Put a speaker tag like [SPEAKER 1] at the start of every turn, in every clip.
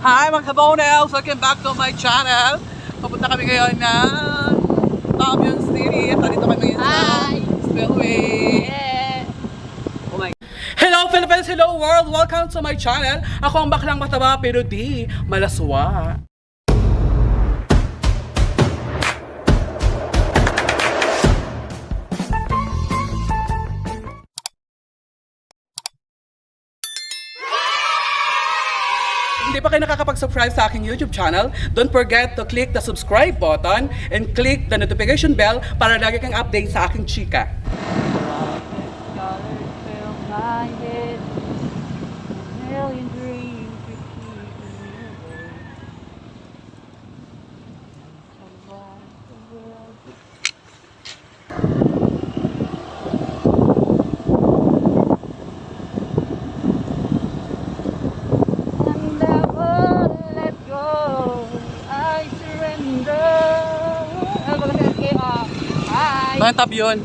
[SPEAKER 1] Hi mga Bonelz! Welcome back to my channel. Papunta kami ngayon ng TABION City. Dito kami ngayon sa Spillway.
[SPEAKER 2] Yeah. Oh my.
[SPEAKER 1] Hello Philippines! Hello world! Welcome to my channel. Ako ang baklang mataba pero di malaswa. Hindi pa kayo nakakapag-subscribe sa aking YouTube channel, don't forget to click the subscribe button and click the notification bell para lagi kang update sa aking chika. Mga TABION.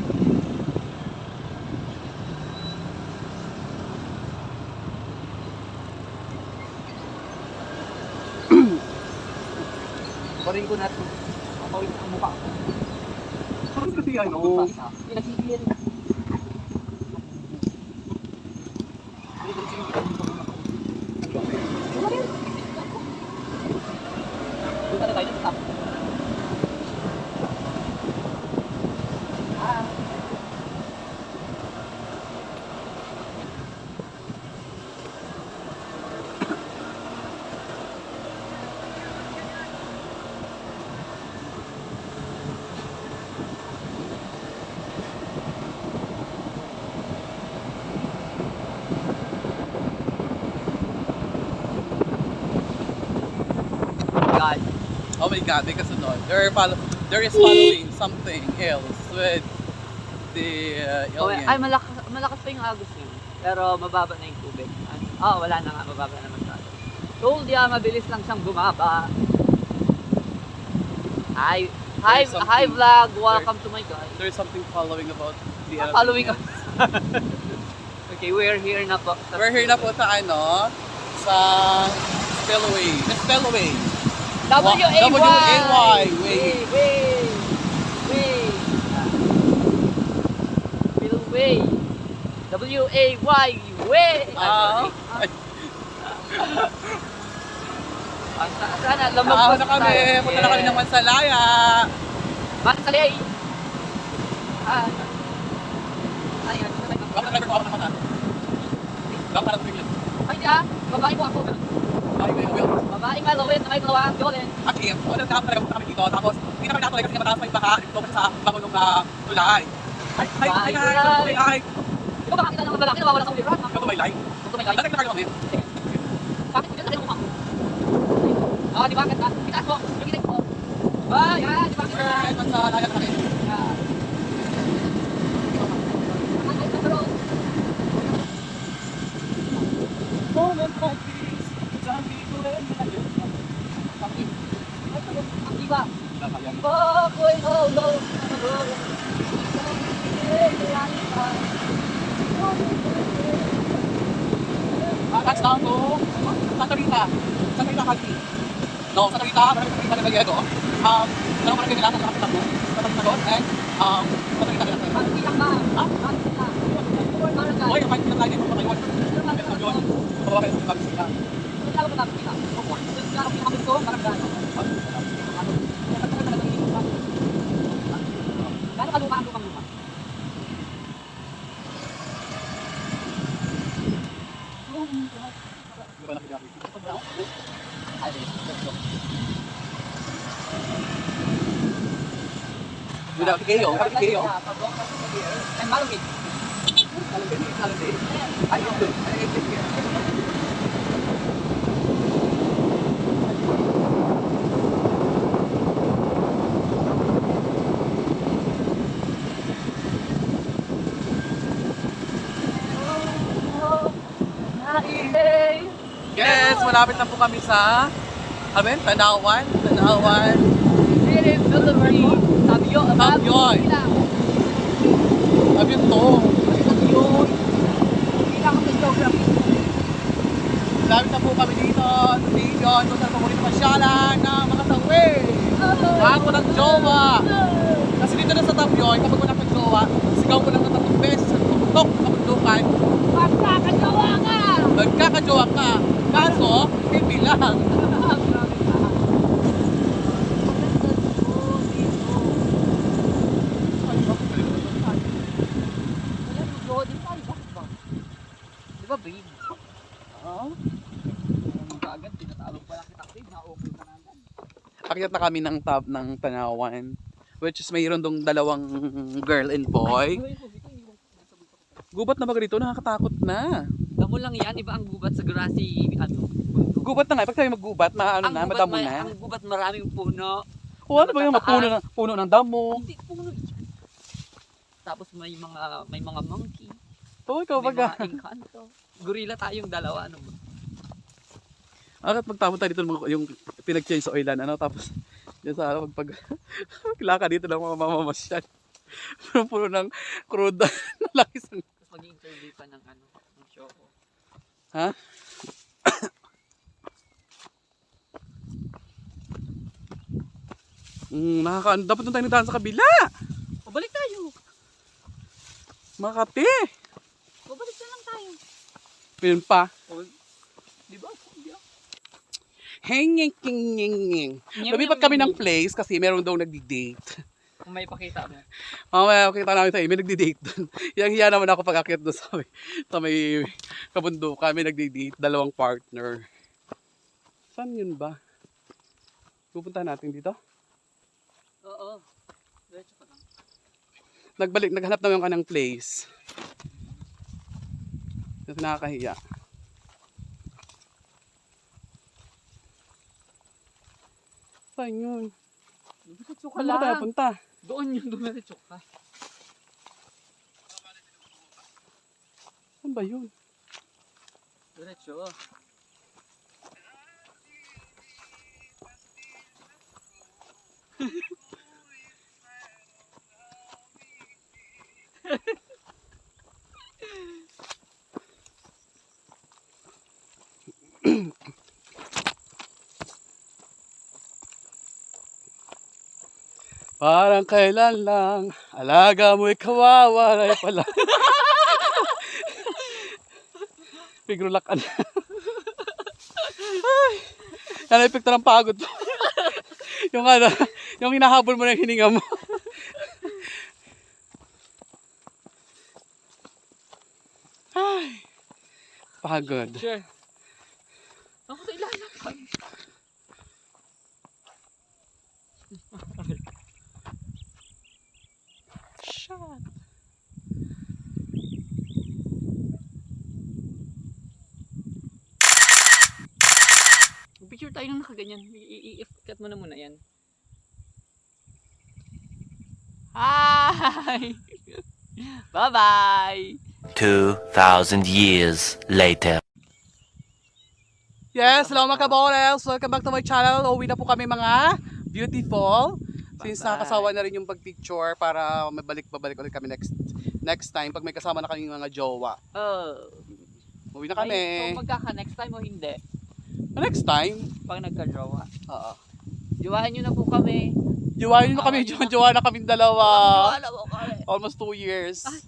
[SPEAKER 2] Parin ko natin. Papawin ang mukha.
[SPEAKER 1] Parang kasi ano?
[SPEAKER 2] Pinagsigil. Punta na tayo sa top. God.
[SPEAKER 1] Oh my God, may kasunod. There is following something else with the alien.
[SPEAKER 2] Ay, malakas pa yung agos niya. Pero mababa na yung tubig. Wala na nga, mababa na masyado. Told ya, mabilis lang siyang bumaba. Hi vlog, welcome to my guys.
[SPEAKER 1] There's something following about the alien.
[SPEAKER 2] Following us. Okay, we're here na po.
[SPEAKER 1] We're here na po sa ano? Sa Spillway. Spillway.
[SPEAKER 2] W-A-Y. Spillway. W-A-Y. Way. Sana lamang
[SPEAKER 1] na kami. Punta na kami ng Mansalaya.
[SPEAKER 2] Mansalay.
[SPEAKER 1] Ayan. Bakit driver ko ako naman ah? Bakit parang bigyan?
[SPEAKER 2] Ay, babae po ako. Babaeng malawin na may gawa, Jolen.
[SPEAKER 1] Actually, wala na talaga kami dito. Tapos, hindi namin natuloy kasi mataas pa yung baha. Dito sa bangulong tulay. Hi!
[SPEAKER 2] Di ba makakita ng lalaki na wawala sa uliran?
[SPEAKER 1] Ito may light. Lalagyan na kayo kami.
[SPEAKER 2] Bakit ko dyan mukha mo? Di ba? Itaas mo. Yung kinig mo. Yan. Di ba?
[SPEAKER 1] We're Mansalaya kami. Moment like this, some people in my
[SPEAKER 2] Ang diba? Bakoy holo.
[SPEAKER 1] Touchdown to Santa Rita. Santa Rita Cali. No, Santa Rita, Santa Rita Gallego. Ano parang kailangan sa kapitan mo? Santa Rita doon, and Santa Rita Gallego.
[SPEAKER 2] Bakit ilang ba?
[SPEAKER 1] Oy, kahit ilang tayo dito kayo. Yun. Bawa kayo sa sila.
[SPEAKER 2] Kailangan ba natin kita? Kailangan pinakabit ko, parang gano'n. Gano'n kaluma ang lupang-lupa?
[SPEAKER 1] Without the KO, kapit KO.
[SPEAKER 2] And malumit.
[SPEAKER 1] Yes, malapit na po kami sa Tanawan.
[SPEAKER 2] Tabion.
[SPEAKER 1] Tabion to.
[SPEAKER 2] Tabion. Kailangan sa geography.
[SPEAKER 1] Malapit na po kami dito sa TABION kung saan paborito pasyalan ng mga sawi. Ako ng JOWA. Kasi dito na sa TABION, kapag wala kang JOWA, sigaw mo lang na 3 beses sa tuktok ng kabundukan.
[SPEAKER 2] Magkakajowa ka!
[SPEAKER 1] Nagkaka-JOWA ka. Kaso, hindi lang.
[SPEAKER 2] Di ba, babe?
[SPEAKER 1] Oh?
[SPEAKER 2] Agad, tinatawag pala kita, babe. Na-open ka na agad.
[SPEAKER 1] Akyat na kami ng Tanawan. Which is mayroon dong 2 girl and boy. Gubat na ba dito? Nakakatakot na.
[SPEAKER 2] Damo lang yan, iba ang gubat sa grassy, ano.
[SPEAKER 1] Gubat na nga. Pag tayo maggubat, madamo na.
[SPEAKER 2] Ang gubat maraming puno.
[SPEAKER 1] O ano ba yung puno ng damo?
[SPEAKER 2] Hindi, puno yan. Tapos may mga monkey.
[SPEAKER 1] Oo, ikaw
[SPEAKER 2] May
[SPEAKER 1] baga.
[SPEAKER 2] mga engkanto. Gorilla tayong 2, ano ba?
[SPEAKER 1] Akit magtamo tayo dito yung pinag-change sa oilan, ano, tapos dyan sa araw, maglaka dito lang mamamamasyan. Puno ng crude na laki sa...
[SPEAKER 2] Tapos mag-interview ka ng ano, ng show ko.
[SPEAKER 1] Ha? Nakakaano, dapat nung tayo nagdaan sa kabila.
[SPEAKER 2] Pabalik tayo.
[SPEAKER 1] Makati.
[SPEAKER 2] Pabalik na lang tayo.
[SPEAKER 1] Pinun pa.
[SPEAKER 2] Di ba?
[SPEAKER 1] Heng. Lumipat kami ng place kasi meron daw nagdi-date.
[SPEAKER 2] Kung may pakita mo.
[SPEAKER 1] Mamaya kita namin tayo, may nagdi-date doon. Hiya naman ako pag akyat doon sa may kabundukan. May nagdi-date, 2 partner. Saan yun ba? Pupunta natin dito?
[SPEAKER 2] Oo. Diretso ka lang.
[SPEAKER 1] Naghanap naman ka ng place. Kasi nakakahiya. Saan yun?
[SPEAKER 2] Diretso ka
[SPEAKER 1] Saan ba tayo
[SPEAKER 2] lang.
[SPEAKER 1] punta?
[SPEAKER 2] Doon yung dumiretso ka.
[SPEAKER 1] Saan ba yun?
[SPEAKER 2] Diretso.
[SPEAKER 1] Parang kailan lang, alaga mo'y kawawa pala. Pigrulak ka na. Ay, yan ang epekto ng pagod. yung hinahabol mo na yung hininga mo. Ay, pagod.
[SPEAKER 2] Sure. Ako sa ilalakad.
[SPEAKER 1] Shut.
[SPEAKER 2] Picture tayo nung nakaganyan. I-cut mo na muna yan. Hi! Bye-bye!
[SPEAKER 3] 2,000 years later.
[SPEAKER 1] Yes, hello mga ka-Bonelz. Welcome back to my channel. Uwi na po kami mga beautiful. Since nakasawa na rin yung pag-picture para babalik ulit kami next time pag may kasama na kami mga jowa.
[SPEAKER 2] Oh.
[SPEAKER 1] Uwi na kami.
[SPEAKER 2] Ay, so magkaka-next time o hindi?
[SPEAKER 1] Next time?
[SPEAKER 2] Pag nagka-jowa.
[SPEAKER 1] Oo.
[SPEAKER 2] Jowain nyo na po kami.
[SPEAKER 1] Jowain nyo kami. Jowa na kaming 2.
[SPEAKER 2] Jowa na po kami.
[SPEAKER 1] Almost 2 years.
[SPEAKER 2] Ay.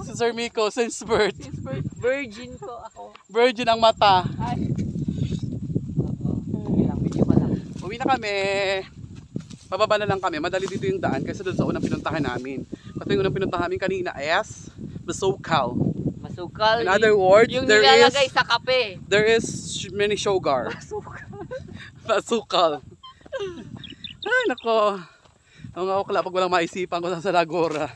[SPEAKER 1] Si Sir Miko, since birth.
[SPEAKER 2] Since birth, virgin ko ako.
[SPEAKER 1] Virgin ang mata.
[SPEAKER 2] Ay. Oo. Video pa lang.
[SPEAKER 1] Uwi na kami. Pababa na lang kami. Madali dito yung daan kasi doon sa unang pinuntahan namin. Kasi yung unang pinuntahan namin kanina is Masukal.
[SPEAKER 2] Masukal.
[SPEAKER 1] In other words,
[SPEAKER 2] yung
[SPEAKER 1] there
[SPEAKER 2] nilalagay
[SPEAKER 1] is
[SPEAKER 2] sa kape.
[SPEAKER 1] there is many sugar. Masukal. Ay, nako. Ang akla pag walang maisipan ko sa Lagora.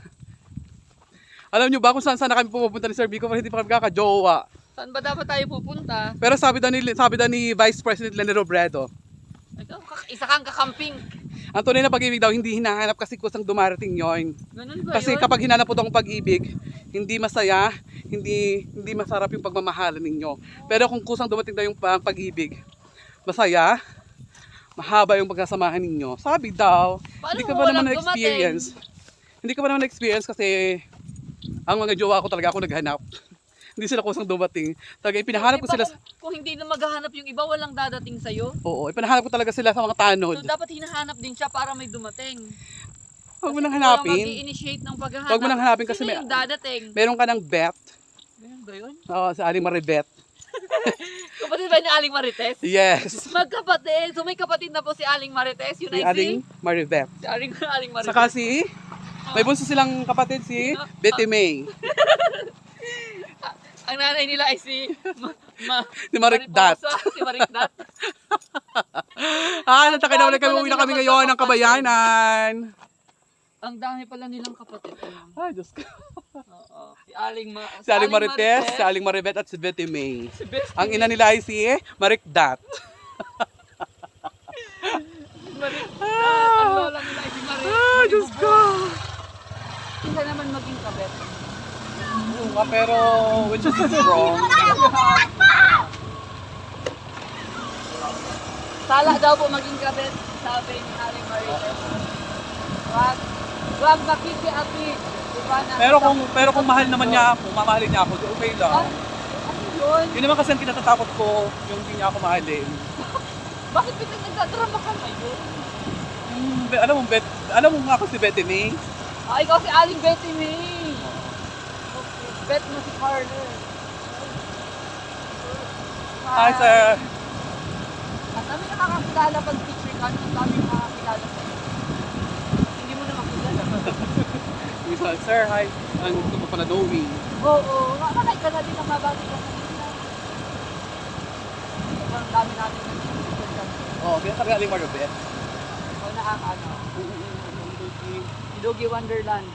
[SPEAKER 1] Alam nyo ba kung saan na kami pupunta ni Sir Miko para hindi pa kami kaka-jowa?
[SPEAKER 2] Saan ba dapat tayo pupunta?
[SPEAKER 1] Pero sabi daw ni Vice President Lenny Robredo,
[SPEAKER 2] Isa kang kakamping.
[SPEAKER 1] ang tunay na pag-ibig daw hindi hinahanap kasi kusang dumarating yon.
[SPEAKER 2] Ganun ba
[SPEAKER 1] Kasi
[SPEAKER 2] yun?
[SPEAKER 1] kapag hinanap po daw ang pag-ibig, hindi masaya, hindi masarap yung pagmamahalan ninyo. Pero kung kusang dumating daw yung pag-ibig, masaya, mahaba yung pagkasamahan ninyo. Sabi daw,
[SPEAKER 2] Paano
[SPEAKER 1] hindi ka
[SPEAKER 2] mo
[SPEAKER 1] ba naman
[SPEAKER 2] walang
[SPEAKER 1] na-experience? Hindi ka ba naman na-experience kasi ang mga jowa ko talaga ako naghanap. Hindi sila kusang dumating. Talaga, ipinahanap ko
[SPEAKER 2] Di ba
[SPEAKER 1] sila.
[SPEAKER 2] Kung hindi na maghahanap yung iba, walang dadating sa'yo.
[SPEAKER 1] Oo, ipinahanap ko talaga sila sa mga tanod.
[SPEAKER 2] So, dapat hinahanap din siya para may dumating.
[SPEAKER 1] Huwag mo
[SPEAKER 2] Kasi
[SPEAKER 1] nang
[SPEAKER 2] kung walang
[SPEAKER 1] hanapin.
[SPEAKER 2] mag-i-initiate ng paghahanap,
[SPEAKER 1] Huwag mo nang hanapin kasi
[SPEAKER 2] sino
[SPEAKER 1] may-
[SPEAKER 2] yung dadating?
[SPEAKER 1] Meron ka ng bet.
[SPEAKER 2] Ganun ba yun?
[SPEAKER 1] Oo, sa Aling Maribet.
[SPEAKER 2] Kapatid ba ni Aling Marites?
[SPEAKER 1] Yes.
[SPEAKER 2] Magkapatid. So may kapatid na po si Aling Marites. Yun
[SPEAKER 1] Si
[SPEAKER 2] ay
[SPEAKER 1] Aling Maribet.
[SPEAKER 2] si Aling Marites.
[SPEAKER 1] Saka si, may bunso silang kapatid si Betty May.
[SPEAKER 2] Ang nanay nila ay si
[SPEAKER 1] Si Marikdat.
[SPEAKER 2] Mariposa, si Marikdat.
[SPEAKER 1] Natakay na ulit kami. Uwi na kami ngayon ng Kabayanan.
[SPEAKER 2] Ang dami pala nilang kapatid.
[SPEAKER 1] Ay, Diyos ko.
[SPEAKER 2] Oo. Si Aling
[SPEAKER 1] Si Aling Marites, si Aling Maribet at si Betty May.
[SPEAKER 2] Si Bestie.
[SPEAKER 1] Ang ina nila ay si Marikdat.
[SPEAKER 2] Marikdat. Ang lola nila ay si
[SPEAKER 1] Ah, Diyos ko.
[SPEAKER 2] Isa naman maging kabet.
[SPEAKER 1] Oo nga, pero which is wrong.
[SPEAKER 2] Sala daw po maging kabet, sabi ni Aling Marites. Wag makikiapid. Diba na?
[SPEAKER 1] Pero kung mahal naman niya ako, mamahalin niya ako, di okay lang.
[SPEAKER 2] Ano yun?
[SPEAKER 1] Yun naman kasi ang kinatatakot ko, yung hindi niya ako mahalin.
[SPEAKER 2] Bakit biglang nagdadrama ka ngayon?
[SPEAKER 1] Alam mo nga ako si Betty May.
[SPEAKER 2] Ikaw si Aling Betty May. Bet mo si Carter.
[SPEAKER 1] Hi, sir.
[SPEAKER 2] At kami nakakakilala pag picture ka, ang dami nakakakilala sa iyo. Hindi mo na makilala.
[SPEAKER 1] Sir, hi. Ang gusto mo pala knowing.
[SPEAKER 2] Oo, makakay ka na din ang mabati ka kanina. Sobrang dami natin nag-picture kami.
[SPEAKER 1] Oo, kaya sabi Aling Maribet.
[SPEAKER 2] O nakakaano. Si Doggy Wonderland.